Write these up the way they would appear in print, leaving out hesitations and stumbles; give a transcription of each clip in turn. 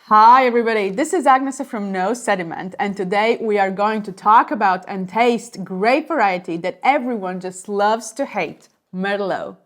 Hi everybody, this is Agnes from No Sediment, and today we are going to talk about and taste grape variety that everyone just loves to hate, Merlot.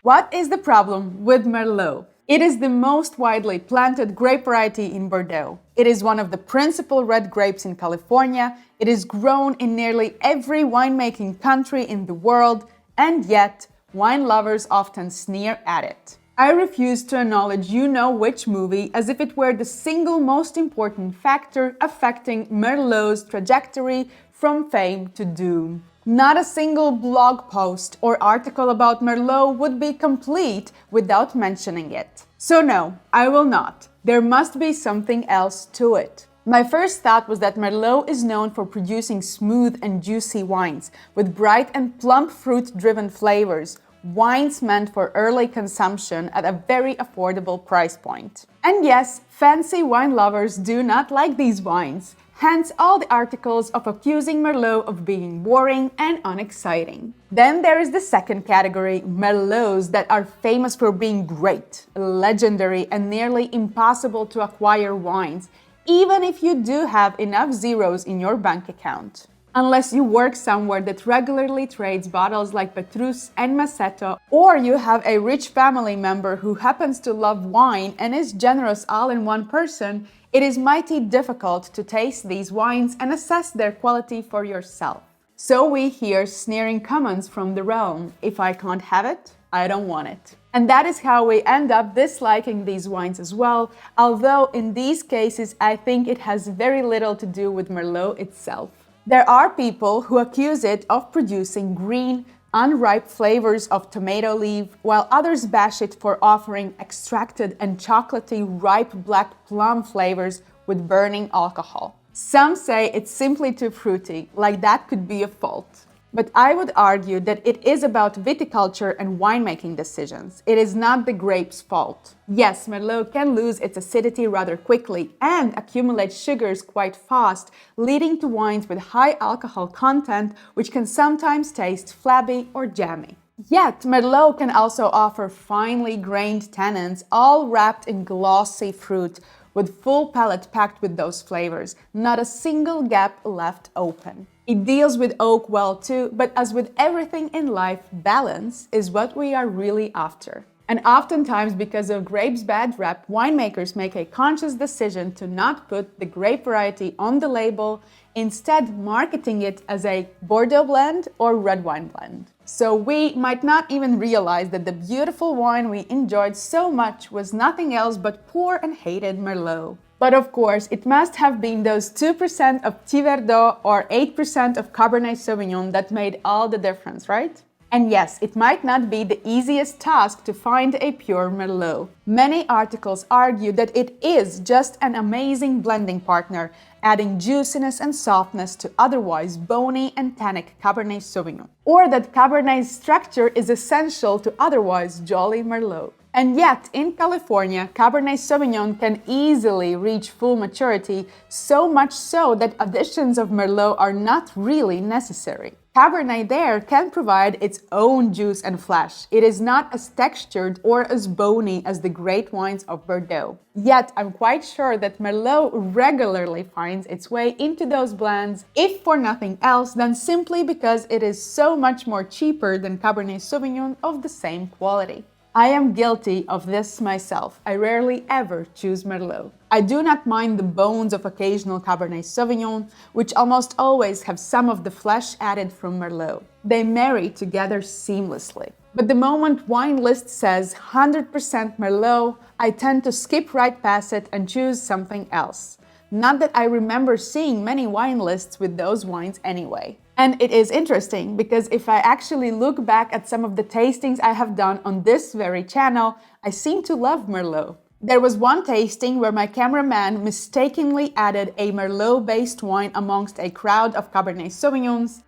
What is the problem with Merlot? It is the most widely planted grape variety in Bordeaux. It is one of the principal red grapes in California. It is grown in nearly every winemaking country in the world, and yet wine lovers often sneer at it. I refuse to acknowledge you know which movie as if it were the single most important factor affecting Merlot's trajectory from fame to doom. Not a single blog post or article about Merlot would be complete without mentioning it. So no, I will not. There must be something else to it. My first thought was that Merlot is known for producing smooth and juicy wines with bright and plump fruit-driven flavors, wines meant for early consumption at a very affordable price point. And yes, fancy wine lovers do not like these wines, hence all the articles of accusing Merlot of being boring and unexciting. Then there is the second category, Merlots that are famous for being great, legendary and nearly impossible to acquire wines, even if you do have enough zeros in your bank account. Unless you work somewhere that regularly trades bottles like Petrus and Massetto, or you have a rich family member who happens to love wine and is generous all in one person, it is mighty difficult to taste these wines and assess their quality for yourself. So we hear sneering comments from the realm, if I can't have it, I don't want it. And that is how we end up disliking these wines as well, although in these cases I think it has very little to do with Merlot itself. There are people who accuse it of producing green, unripe flavors of tomato leaf, while others bash it for offering extracted and chocolatey ripe black plum flavors with burning alcohol. Some say it's simply too fruity, like that could be a fault. But I would argue that it is about viticulture and winemaking decisions. It is not the grape's fault. Yes, Merlot can lose its acidity rather quickly and accumulate sugars quite fast, leading to wines with high alcohol content, which can sometimes taste flabby or jammy. Yet, Merlot can also offer finely grained tannins, all wrapped in glossy fruit, with full palate packed with those flavors, not a single gap left open. It deals with oak well too, but as with everything in life, balance is what we are really after. And oftentimes, because of grape's bad rep, winemakers make a conscious decision to not put the grape variety on the label, instead marketing it as a Bordeaux blend or red wine blend. So we might not even realize that the beautiful wine we enjoyed so much was nothing else but poor and hated Merlot. But of course, it must have been those 2% of Verdot or 8% of Cabernet Sauvignon that made all the difference, right? And yes, it might not be the easiest task to find a pure Merlot. Many articles argue that it is just an amazing blending partner, adding juiciness and softness to otherwise bony and tannic Cabernet Sauvignon. Or that Cabernet's structure is essential to otherwise jolly Merlot. And yet, in California, Cabernet Sauvignon can easily reach full maturity, so much so that additions of Merlot are not really necessary. Cabernet there can provide its own juice and flesh. It is not as textured or as bony as the great wines of Bordeaux. Yet, I'm quite sure that Merlot regularly finds its way into those blends, if for nothing else than simply because it is so much more cheaper than Cabernet Sauvignon of the same quality. I am guilty of this myself. I rarely ever choose Merlot. I do not mind the bones of occasional Cabernet Sauvignon, which almost always have some of the flesh added from Merlot. They marry together seamlessly. But the moment wine list says 100% Merlot, I tend to skip right past it and choose something else. Not that I remember seeing many wine lists with those wines anyway. And it is interesting because if I actually look back at some of the tastings I have done on this very channel, I seem to love Merlot. There was one tasting where my cameraman mistakenly added a Merlot-based wine amongst a crowd of Cabernet Sauvignons.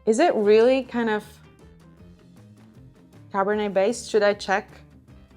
Is it really kind of Cabernet-based? Should I check?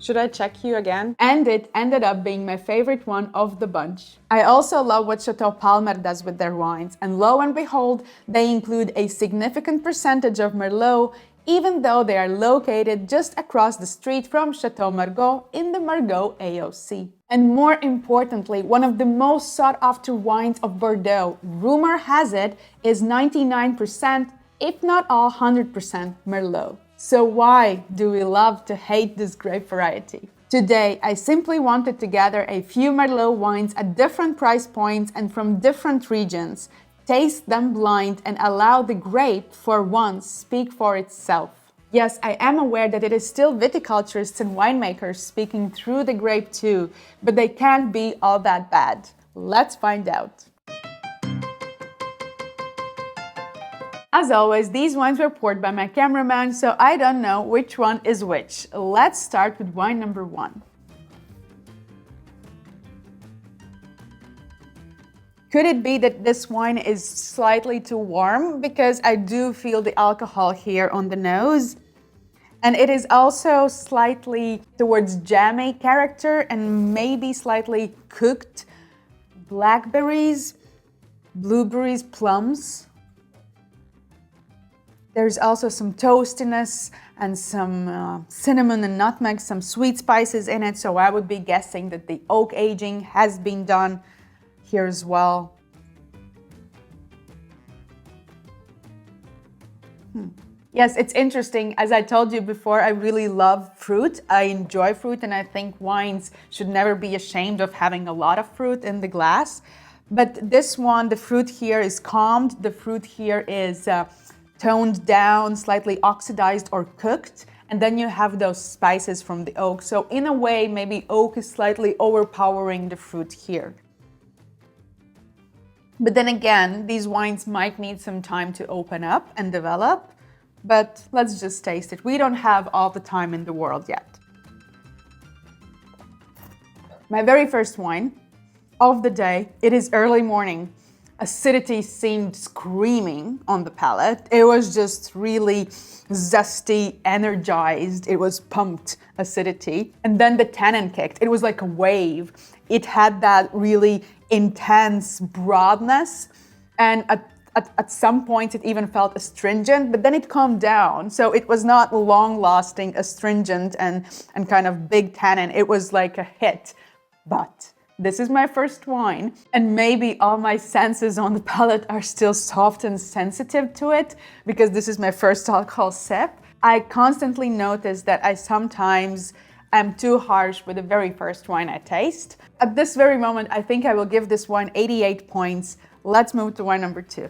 Should I check you again? And it ended up being my favorite one of the bunch. I also love what Chateau does with their wines, and lo and behold, they include a significant percentage of Merlot even though they are located just across the street from Chateau Margaux in the Margaux AOC. And more importantly, one of the most sought-after wines of Bordeaux, rumor has it, is 99%, if not all 100% Merlot. So why do we love to hate this grape variety? Today, I simply wanted to gather a few Merlot wines at different price points and from different regions, taste them blind and allow the grape for once speak for itself. Yes, I am aware that it is still viticulturists and winemakers speaking through the grape too, but they can't be all that bad. Let's find out. As always, these wines were poured by my cameraman, so I don't know which one is which. Let's start with wine number 1. Could it be that this wine is slightly too warm? Because I do feel the alcohol here on the nose. And it is also slightly towards jammy character and maybe slightly cooked blackberries, blueberries, plums. There's also some toastiness and some cinnamon and nutmeg, some sweet spices in it. So I would be guessing that the oak aging has been done here as well. Yes, it's interesting. As I told you before, I really love fruit. I enjoy fruit, and I think wines should never be ashamed of having a lot of fruit in the glass. But this one, the fruit here is calmed. The fruit here is toned down, slightly oxidized or cooked. And then you have those spices from the oak. So in a way, maybe oak is slightly overpowering the fruit here. But then again, these wines might need some time to open up and develop, but let's just taste it. We don't have all the time in the world yet. My very first wine of the day, it is early morning. Acidity seemed screaming on the palate. It was just really zesty, energized. It was pumped acidity. And then the tannin kicked. It was like a wave. It had that really intense broadness, and at some points it even felt astringent, but then it calmed down. So it was not long-lasting astringent and kind of big tannin. It was like a hit. But this is my first wine, and maybe all my senses on the palate are still soft and sensitive to it because this is my first alcohol sip. I constantly notice that I sometimes am too harsh with the very first wine I taste. At this very moment, I think I will give this wine 88 points. Let's move to wine number 2.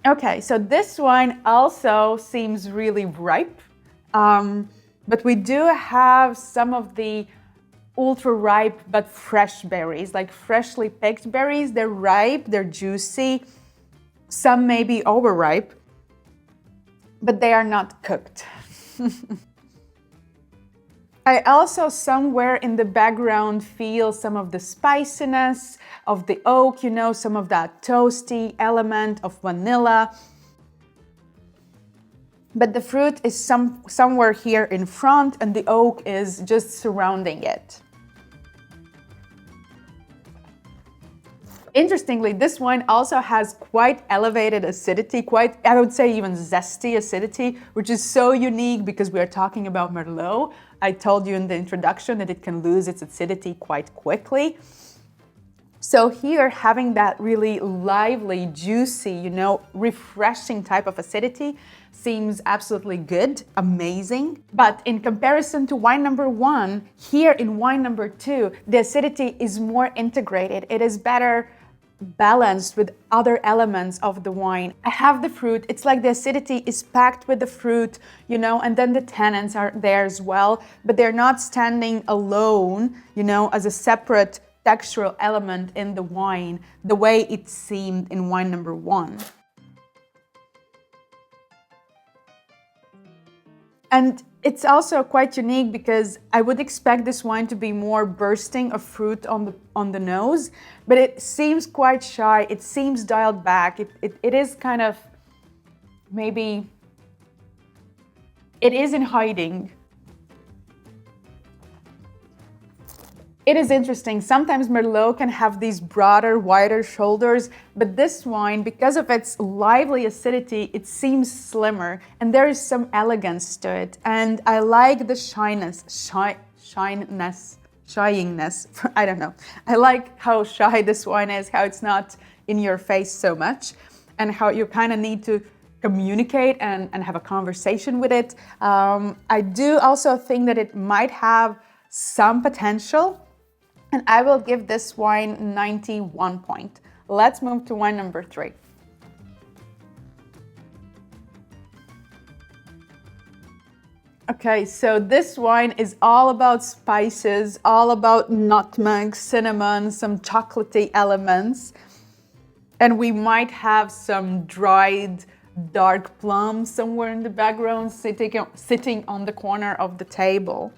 Okay, so this wine also seems really ripe, but we do have some of the ultra ripe but fresh berries, like freshly picked berries. They're ripe, they're juicy. Some may be overripe, but they are not cooked. I also somewhere in the background feel some of the spiciness of the oak, you know, some of that toasty element of vanilla. But the fruit is somewhere here in front and the oak is just surrounding it. Interestingly, this wine also has quite elevated acidity, quite, I would say even zesty acidity, which is so unique because we are talking about Merlot. I told you in the introduction that it can lose its acidity quite quickly. So here, having that really lively, juicy, you know, refreshing type of acidity seems absolutely good, amazing. But in comparison to wine number 1, here in wine number 2, the acidity is more integrated. It is better balanced with other elements of the wine. I have the fruit. It's like the acidity is packed with the fruit, you know, and then the tannins are there as well, but they're not standing alone, you know, as a separate textural element in the wine, the way it seemed in wine number 1. And it's also quite unique because I would expect this wine to be more bursting of fruit on the nose, but it seems quite shy. It seems dialed back. It is kind of, maybe, it is in hiding. It is interesting. Sometimes Merlot can have these broader, wider shoulders, but this wine, because of its lively acidity, it seems slimmer and there is some elegance to it. And I like the shyness, I don't know. I like how shy this wine is, how it's not in your face so much, and how you kind of need to communicate and have a conversation with it. I do also think that it might have some potential, and I will give this wine 91 point. Let's move to wine number 3. Okay, so this wine is all about spices, all about nutmeg, cinnamon, some chocolatey elements. And we might have some dried dark plums somewhere in the background sitting on the corner of the table.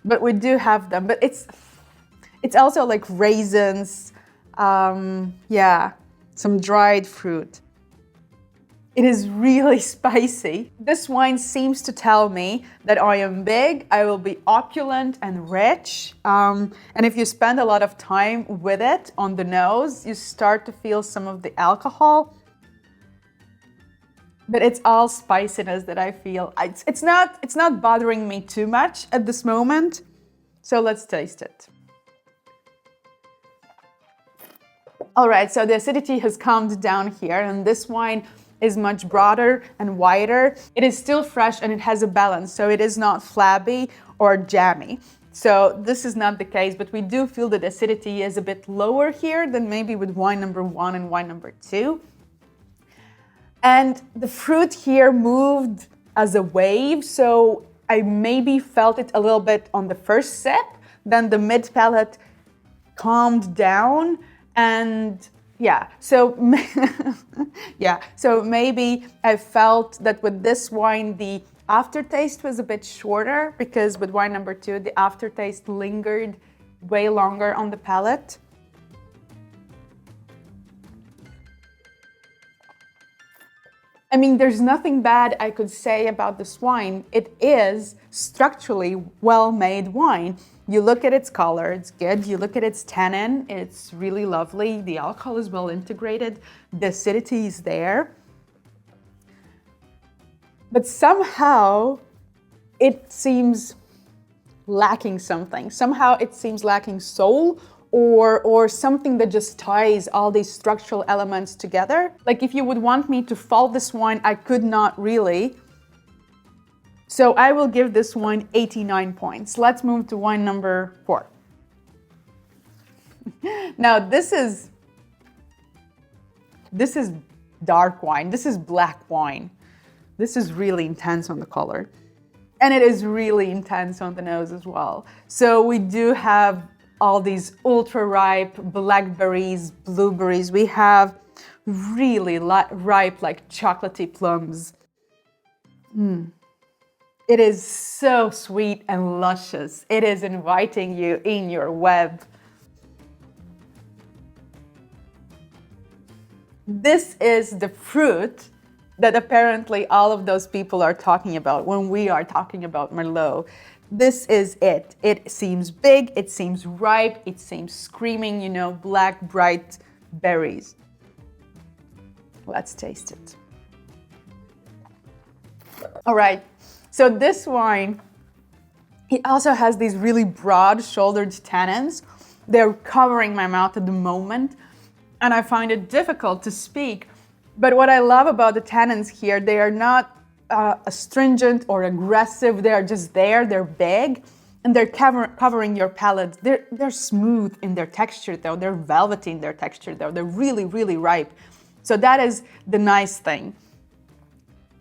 But we do have them, but it's also like raisins, yeah, some dried fruit. It is really spicy. This wine seems to tell me that I am big, I will be opulent and rich. And if you spend a lot of time with it on the nose, you start to feel some of the alcohol. But it's all spiciness that I feel. It's not bothering me too much at this moment. So let's taste it. All right, so the acidity has calmed down here, and this wine is much broader and wider. It is still fresh and it has a balance, so it is not flabby or jammy. So this is not the case, but we do feel that acidity is a bit lower here than maybe with wine number 1 and wine number 2. And the fruit here moved as a wave, so I maybe felt it a little bit on the first sip, then the mid-palate calmed down, and yeah, so maybe I felt that with this wine, the aftertaste was a bit shorter, because with wine number 2, the aftertaste lingered way longer on the palate. I mean, there's nothing bad I could say about this wine. It is structurally well-made wine. You look at its color, it's good. You look at its tannin, it's really lovely. The alcohol is well integrated. The acidity is there. But somehow it seems lacking something. Somehow it seems lacking soul, or something that just ties all these structural elements together. Like if you would want me to fault this wine, I could not really. So I will give this wine 89 points. Let's move to wine number 4. Now this is dark wine. This is black wine. This is really intense on the color. And it is really intense on the nose as well. So we do have all these ultra-ripe blackberries, blueberries. We have really ripe, like chocolatey plums. It is so sweet and luscious. It is inviting you in your web. This is the fruit that apparently all of those people are talking about when we are talking about Merlot. This is it. It seems big, it seems ripe, it seems screaming, you know, black, bright berries. Let's taste it. All right, so this wine, it also has these really broad-shouldered tannins. They're covering my mouth at the moment, and I find it difficult to speak. But what I love about the tannins here, they are not astringent or aggressive. They are just there, they're big, and they're covering your palate. They're smooth in their texture though, they're velvety in their texture though, they're really, really ripe. So that is the nice thing.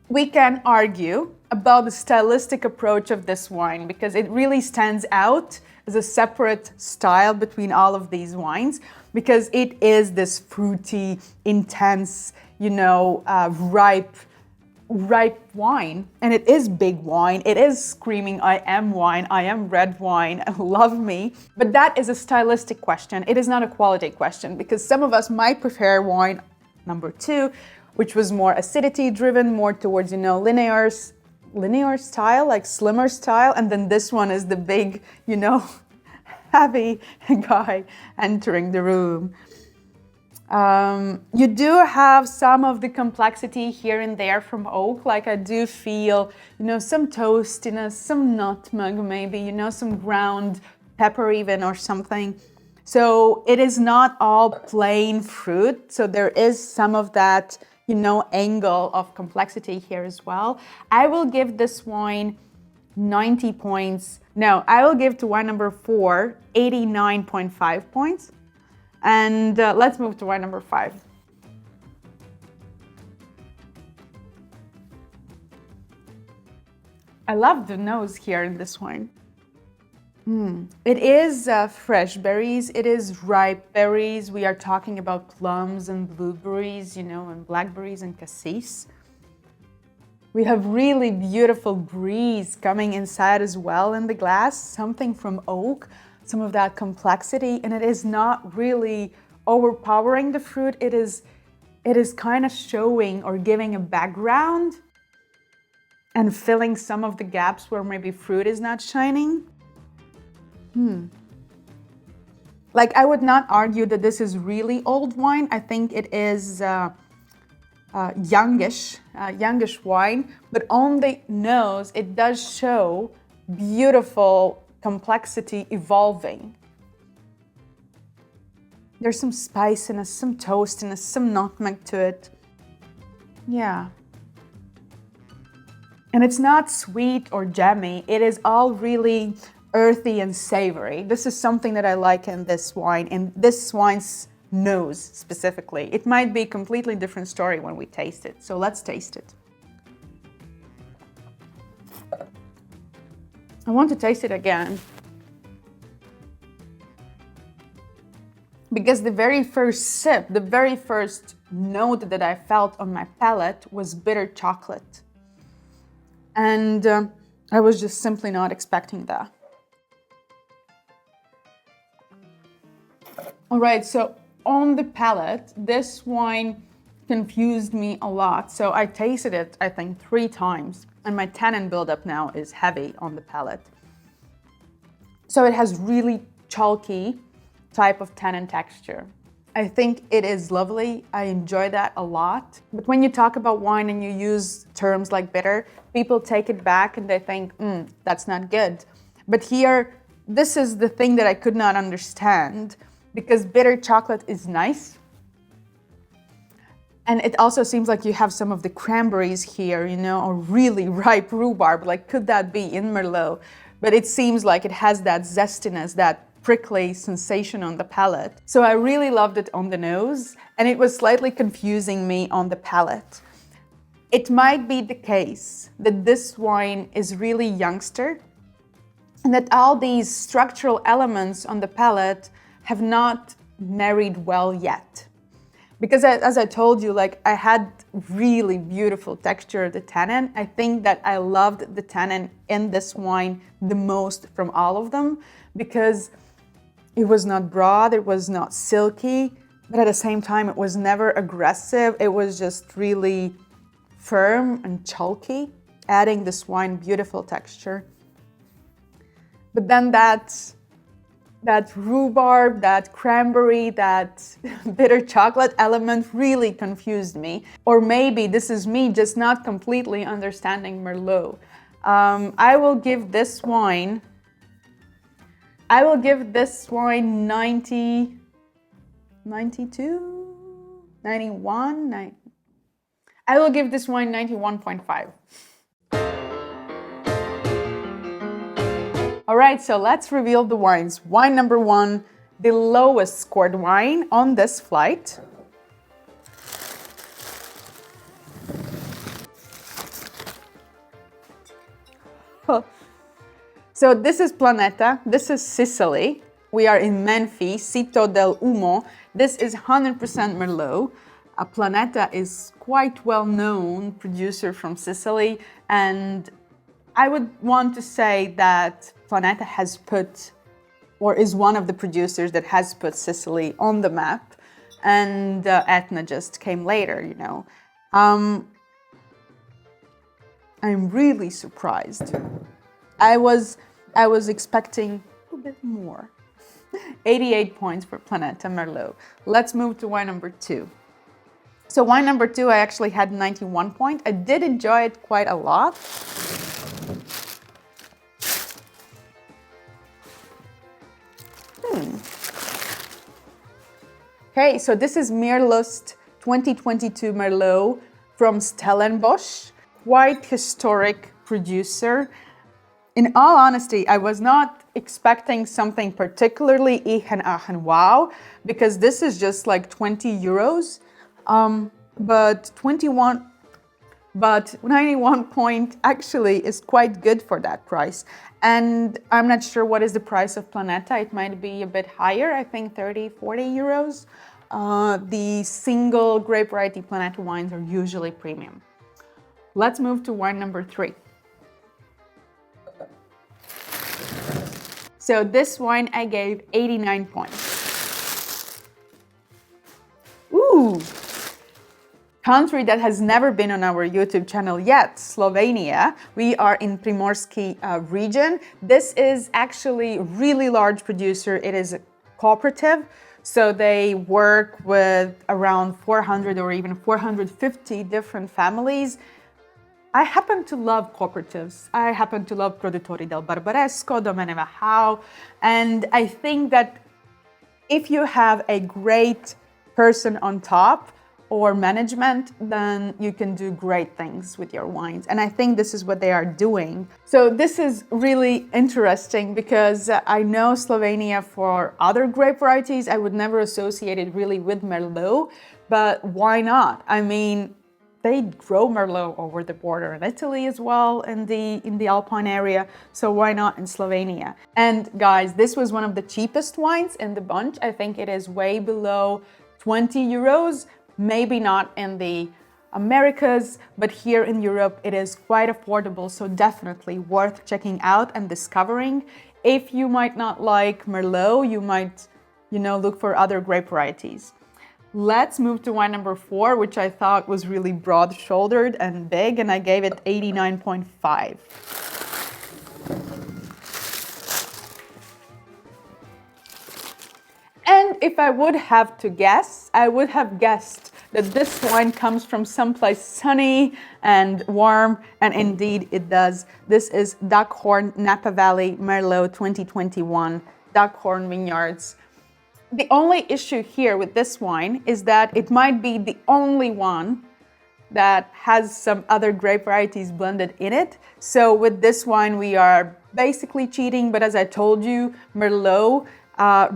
We can argue about the stylistic approach of this wine because it really stands out as a separate style between all of these wines, because it is this fruity, intense, you know, ripe wine, and it is big wine. It is screaming, I am wine, I am red wine, love me. But that is a stylistic question. It is not a quality question, because some of us might prefer wine number 2, which was more acidity driven, more towards, you know, linear style, like slimmer style. And then this one is the big, you know, heavy guy entering the room. You do have some of the complexity here and there from oak. Like I do feel, some toastiness, some nutmeg maybe, some ground pepper even or something. So it is not all plain fruit. So there is some of that, angle of complexity here as well. I will give this wine 90 points. No, I will give to wine number 4 89.5 points. And let's move to wine number 5. I love the nose here in this wine. It is fresh berries, it is ripe berries. We are talking about plums and blueberries, and blackberries and cassis. We have really beautiful breeze coming inside as well in the glass, something from oak, some of that complexity, and it is not really overpowering the fruit. It is kind of showing or giving a background and filling some of the gaps where maybe fruit is not shining. Like I would not argue that this is really old wine. I think it is youngish wine, but on the nose, it does show beautiful complexity evolving. There's some spiciness, some toastiness, some nutmeg to it. Yeah. And it's not sweet or jammy. It is all really earthy and savory. This is something that I like in this wine, and this wine's nose specifically. It might be a completely different story when we taste it. So let's taste it. I want to taste it again. Because the very first sip, the very first note that I felt on my palate was bitter chocolate. And I was just simply not expecting that. All right, so on the palate, this wine confused me a lot. So I tasted it, I think, 3 times, and my tannin buildup now is heavy on the palate. So it has really chalky type of tannin texture. I think it is lovely. I enjoy that a lot. But when you talk about wine and you use terms like bitter, people take it back and they think, that's not good. But here, this is the thing that I could not understand, because bitter chocolate is nice. And it also seems like you have some of the cranberries here, or really ripe rhubarb. Like, could that be in Merlot? But it seems like it has that zestiness, that prickly sensation on the palate. So I really loved it on the nose, and it was slightly confusing me on the palate. It might be the case that this wine is really youngster, and that all these structural elements on the palate have not married well yet. Because as I told you, like I had really beautiful texture of the tannin. I think that I loved the tannin in this wine the most from all of them, because it was not broad, it was not silky, but at the same time, it was never aggressive. It was just really firm and chalky, adding this wine beautiful texture. But then that rhubarb, that cranberry, that bitter chocolate element really confused me. Or maybe this is me just not completely understanding Merlot. I will give this wine 90, 92, 91, I will give this wine 91.5. All right, so let's reveal the wines. Wine number 1, the lowest scored wine on this flight. So this is Planeta, this is Sicily. We are in Menfi, Sito dell'Ulmo. This is 100% Merlot. Planeta is quite well-known producer from Sicily, and I would want to say that Planeta has put, or is one of the producers that has put Sicily on the map, and Etna just came later, I'm really surprised. I was expecting a bit more. 88 points for Planeta Merlot. Let's move to wine number 2. So wine number 2, I actually had 91 points. I did enjoy it quite a lot. Okay, so this is Meerlust 2022 Merlot from Stellenbosch. Quite historic producer. In all honesty, I was not expecting something particularly wow, because this is just like 20 euros. But 91 point actually is quite good for that price. And I'm not sure what is the price of Planeta. It might be a bit higher, I think 30, 40 euros. The single grape variety Planeta wines are usually premium. Let's move to wine number 3. So this wine I gave 89 points. Ooh! Country that has never been on our YouTube channel yet, Slovenia. We are in Primorsky region. This is actually a really large producer. It is a cooperative, so they work with around 400 or even 450 different families. I happen to love cooperatives. I happen to love Produttori del Barbaresco, Domeneva How, and I think that if you have a great person on top, or management, then you can do great things with your wines. And I think this is what they are doing. So this is really interesting because I know Slovenia for other grape varieties. I would never associate it really with Merlot, but why not? I mean, they grow Merlot over the border in Italy as well, in the Alpine area. So why not in Slovenia? And guys, this was one of the cheapest wines in the bunch. I think it is way below 20 euros. Maybe not in the Americas, but here in Europe it is quite affordable, so definitely worth checking out and discovering. If you might not like Merlot, you might, look for other grape varieties. Let's move to wine number 4, which I thought was really broad-shouldered and big, and I gave it 89.5. And if I would have to guess, I would have guessed that this wine comes from someplace sunny and warm, and indeed it does. This is Duckhorn Napa Valley Merlot 2021, Duckhorn Vineyards. The only issue here with this wine is that it might be the only one that has some other grape varieties blended in it. So with this wine, we are basically cheating, but as I told you, Merlot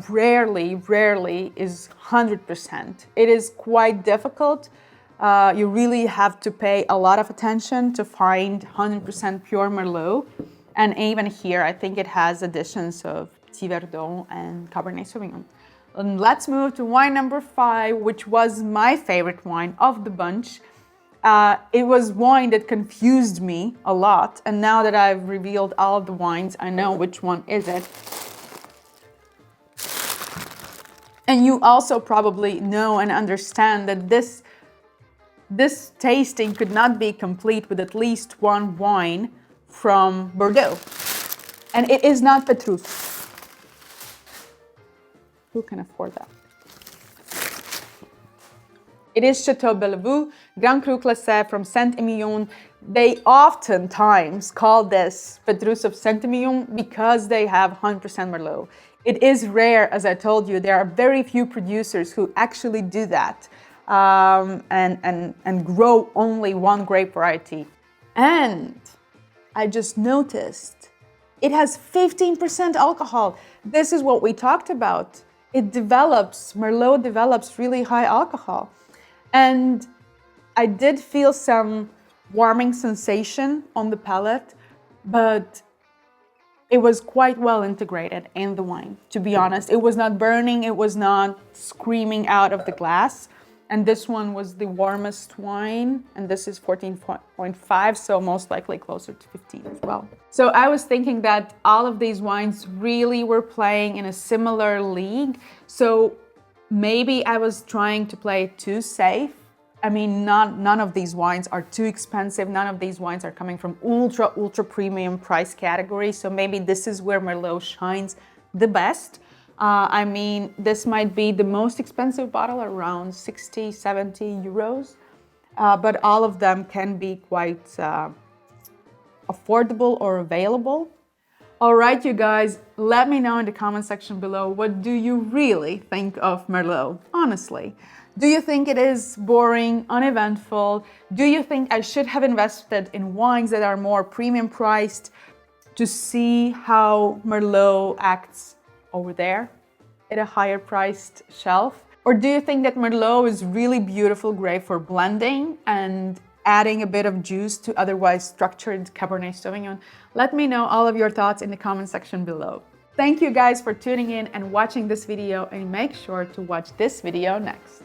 rarely is 100%. It is quite difficult. You really have to pay a lot of attention to find 100% pure Merlot. And even here, I think it has additions of Petit Verdon and Cabernet Sauvignon. And let's move to wine number 5, which was my favorite wine of the bunch. It was wine that confused me a lot. And now that I've revealed all of the wines, I know which one is it. And you also probably know and understand that this tasting could not be complete with at least one wine from Bordeaux. And it is not Petrus. Who can afford that? It is Chateau Bellevue, Grand Cru Classé from Saint-Emilion. They oftentimes call this Petrus of Saint-Emilion because they have 100% Merlot. It is rare, as I told you. There are very few producers who actually do that and grow only one grape variety. And I just noticed it has 15% alcohol. This is what we talked about. Merlot develops really high alcohol. And I did feel some warming sensation on the palate, but it was quite well integrated in the wine, to be honest. It was not burning, it was not screaming out of the glass. And this one was the warmest wine, and this is 14.5, so most likely closer to 15 as well. So I was thinking that all of these wines really were playing in a similar league. So maybe I was trying to play it too safe. I mean, none of these wines are too expensive. None of these wines are coming from ultra premium price category. So maybe this is where Merlot shines the best. I mean, this might be the most expensive bottle, around 60, 70 euros, but all of them can be quite affordable or available. All right, you guys, let me know in the comment section below, what do you really think of Merlot, honestly? Do you think it is boring, uneventful? Do you think I should have invested in wines that are more premium priced to see how Merlot acts over there at a higher priced shelf? Or do you think that Merlot is really beautiful grape for blending and adding a bit of juice to otherwise structured Cabernet Sauvignon? Let me know all of your thoughts in the comment section below. Thank you guys for tuning in and watching this video, and make sure to watch this video next.